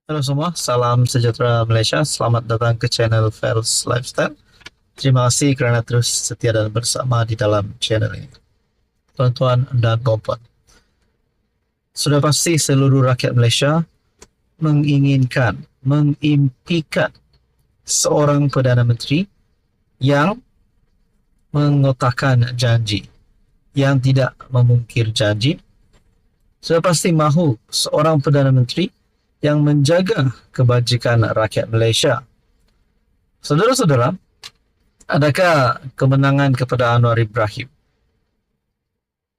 Halo semua, salam sejahtera Malaysia. Selamat datang ke channel Fels Lifestyle. Terima kasih kerana terus setia dan bersama di dalam channel ini. Tuan-tuan dan puan-puan, sudah pasti seluruh rakyat Malaysia menginginkan, mengimpikan seorang Perdana Menteri yang mengotakkan janji, yang tidak memungkir janji. Sudah pasti mahu seorang Perdana Menteri yang menjaga kebajikan rakyat Malaysia. Saudara-saudara, adakah kemenangan kepada Anwar Ibrahim,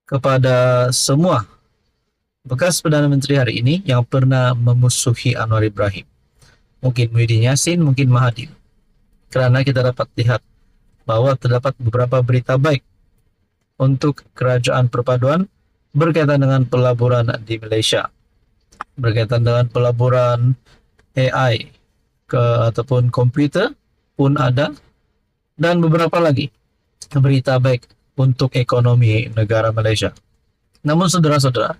kepada semua bekas Perdana Menteri hari ini yang pernah memusuhi Anwar Ibrahim? Mungkin Muhyiddin Yassin, mungkin Mahathir. Kerana kita dapat lihat bahawa terdapat beberapa berita baik untuk kerajaan perpaduan berkaitan dengan pelaburan di Malaysia, berkaitan dengan pelaburan AI ataupun komputer pun ada, dan beberapa lagi berita baik untuk ekonomi negara Malaysia. Namun saudara-saudara,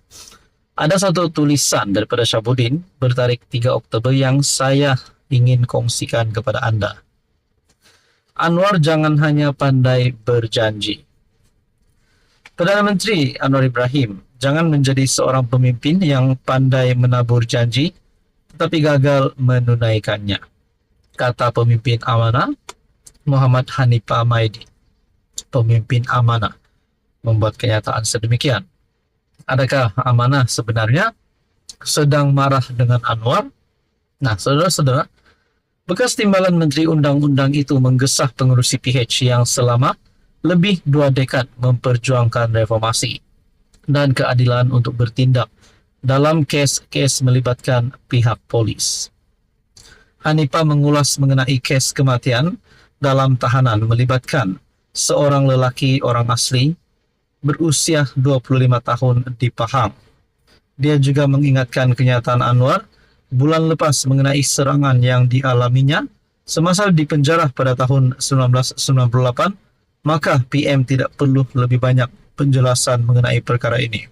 ada satu tulisan daripada Syabuddin bertarikh 3 Oktober yang saya ingin kongsikan kepada anda. Anwar jangan hanya pandai berjanji. Perdana Menteri Anwar Ibrahim jangan menjadi seorang pemimpin yang pandai menabur janji tetapi gagal menunaikannya, kata pemimpin amanah Muhammad Hanifah Maidi. Pemimpin amanah membuat kenyataan sedemikian. Adakah amanah sebenarnya sedang marah dengan Anwar? Nah, saudara-saudara, bekas timbalan Menteri Undang-Undang itu menggesah pengurusi PH yang selama lebih 2 dekad memperjuangkan reformasi dan keadilan untuk bertindak dalam kes-kes melibatkan pihak polis. Hanifah mengulas mengenai kes kematian dalam tahanan melibatkan seorang lelaki orang asli berusia 25 tahun di Pahang. Dia juga mengingatkan kenyataan Anwar bulan lepas mengenai serangan yang dialaminya semasa di penjara pada tahun 1998. Maka PM tidak perlu lebih banyak penjelasan mengenai perkara ini.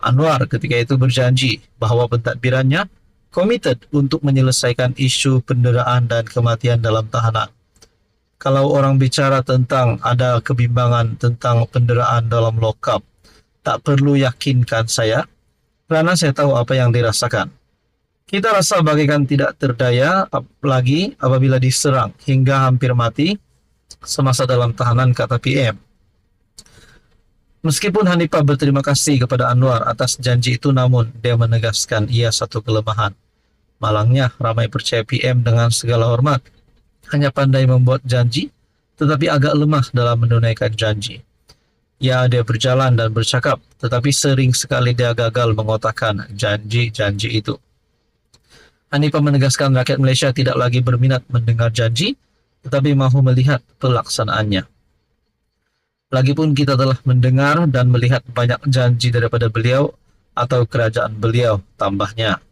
Anwar ketika itu berjanji bahawa pentadbirannya komited untuk menyelesaikan isu penderaan dan kematian dalam tahanan. Kalau orang bicara tentang ada kebimbangan tentang penderaan dalam lokap, tak perlu yakinkan saya, kerana saya tahu apa yang dirasakan. Kita rasa bagaikan tidak terdaya lagi apabila diserang hingga hampir mati semasa dalam tahanan, kata PM. Meskipun Hanifah berterima kasih kepada Anwar atas janji itu, namun dia menegaskan ia satu kelemahan. Malangnya ramai percaya PM dengan segala hormat, hanya pandai membuat janji tetapi agak lemah dalam menunaikan janji. Ya, dia berjalan dan bercakap, tetapi sering sekali dia gagal mengotakkan janji-janji itu. Hanifah menegaskan rakyat Malaysia tidak lagi berminat mendengar janji tetapi mahu melihat pelaksanaannya. Lagipun kita telah mendengar dan melihat banyak janji daripada beliau atau kerajaan beliau, tambahnya.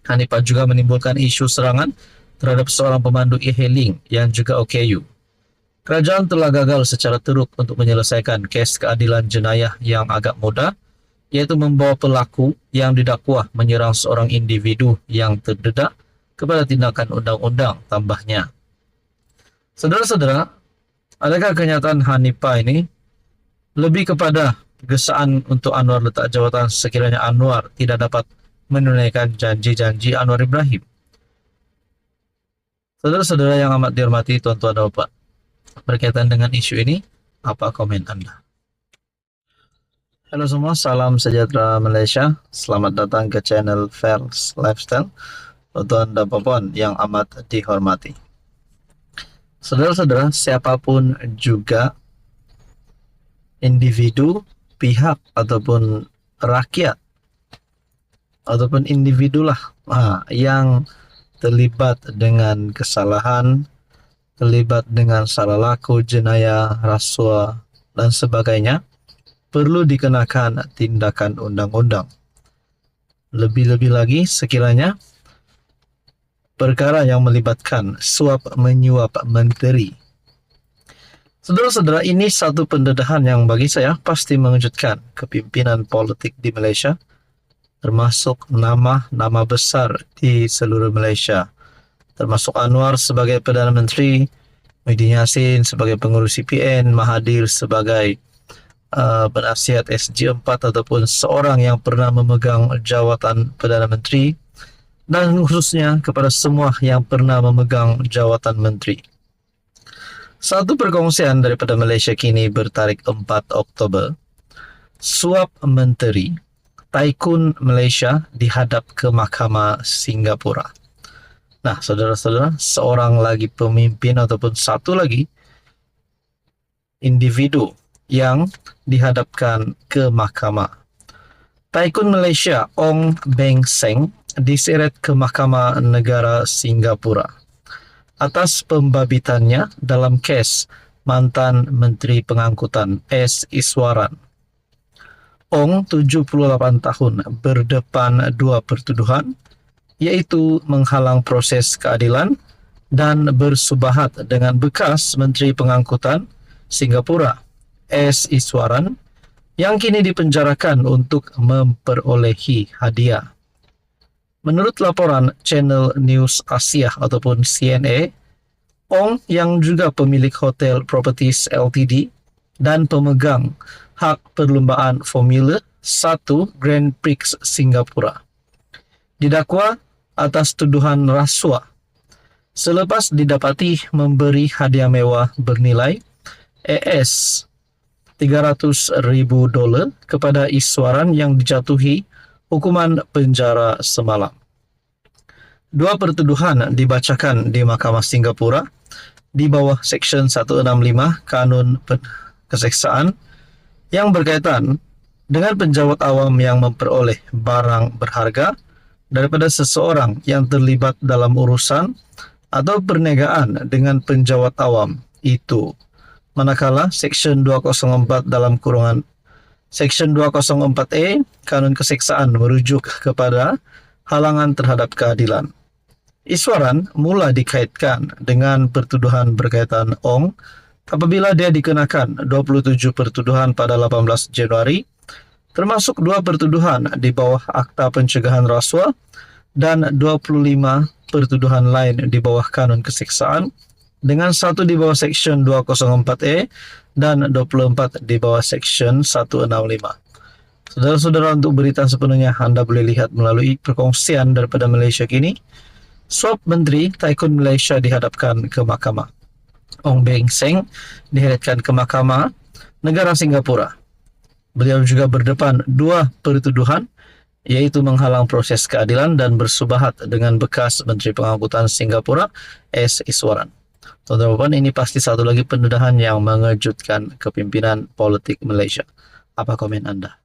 Hanifah juga menimbulkan isu serangan terhadap seorang pemandu e-hailing yang juga OKU. Kerajaan telah gagal secara teruk untuk menyelesaikan kes keadilan jenayah yang agak mudah, iaitu membawa pelaku yang didakwa menyerang seorang individu yang terdedah kepada tindakan undang-undang, tambahnya. Saudara-saudara, adakah kenyataan Hanifah ini lebih kepada gesaan untuk Anwar letak jawatan sekiranya Anwar tidak dapat menunaikan janji-janji Anwar Ibrahim? Saudara-saudara yang amat dihormati, tuan-tuan dan puan, berkaitan dengan isu ini, apa komen anda? Halo semua, salam sejahtera Malaysia. Selamat datang ke channel Fels Lifestyle, tuan-tuan dan puan yang amat dihormati. Saudara-saudara, siapapun juga individu, pihak ataupun rakyat ataupun individulah yang terlibat dengan kesalahan, terlibat dengan salah laku, jenayah, rasuah dan sebagainya, perlu dikenakan tindakan undang-undang. Lebih-lebih lagi sekiranya perkara yang melibatkan suap menyuap menteri. Saudara-saudara, ini satu pendedahan yang bagi saya pasti mengejutkan kepimpinan politik di Malaysia, termasuk nama-nama besar di seluruh Malaysia, termasuk Anwar sebagai Perdana Menteri, Muhyiddin Yassin sebagai pengurus CPN, Mahathir sebagai penasihat SG4 ataupun seorang yang pernah memegang jawatan Perdana Menteri, dan khususnya kepada semua yang pernah memegang jawatan menteri. Satu perkongsian daripada Malaysia kini bertarikh 4 Oktober, suap menteri, Tycoon Malaysia dihadap ke Mahkamah Singapura. Nah, saudara-saudara, seorang lagi pemimpin ataupun satu lagi individu yang dihadapkan ke mahkamah. Tycoon Malaysia Ong Beng Seng diseret ke Mahkamah Negara Singapura atas pembabitannya dalam kes mantan Menteri Pengangkutan S. Iswaran. Ong, 78 tahun, berdepan dua pertuduhan, yaitu menghalang proses keadilan dan bersubahat dengan bekas Menteri Pengangkutan Singapura S. Iswaran yang kini dipenjarakan untuk memperolehi hadiah. Menurut laporan Channel News Asia ataupun CNA, Ong yang juga pemilik Hotel Properties Ltd dan pemegang hak perlumbaan Formula 1 Grand Prix Singapura didakwa atas tuduhan rasuah selepas didapati memberi hadiah mewah bernilai AS $300,000 kepada Iswaran yang dijatuhi hukuman penjara semalam. Dua pertuduhan dibacakan di Mahkamah Singapura di bawah Seksyen 165 Kanun Keseksaan yang berkaitan dengan penjawat awam yang memperoleh barang berharga daripada seseorang yang terlibat dalam urusan atau perniagaan dengan penjawat awam itu, manakala Seksyen 204 dalam kurungan Seksyen 204A Kanun Keseksaan merujuk kepada halangan terhadap keadilan. Iswaran mula dikaitkan dengan pertuduhan berkaitan Ong apabila dia dikenakan 27 pertuduhan pada 18 Januari, termasuk 2 pertuduhan di bawah Akta Pencegahan Rasuah dan 25 pertuduhan lain di bawah Kanun Keseksaan, dengan 1 di bawah Seksyen 204A dan 24 di bawah Seksyen 165. Saudara-saudara, untuk berita sepenuhnya Anda boleh lihat melalui perkongsian daripada Malaysia kini. Suap Menteri Tycoon Malaysia dihadapkan ke mahkamah. Ong Beng Seng diheretkan ke Mahkamah Negara Singapura. Beliau juga berdepan 2 pertuduhan, yaitu menghalang proses keadilan dan bersubahat dengan bekas Menteri Pengangkutan Singapura S. Iswaran. Tuan-tuan, ini pasti satu lagi pendedahan yang mengejutkan kepimpinan politik Malaysia. Apa komen Anda?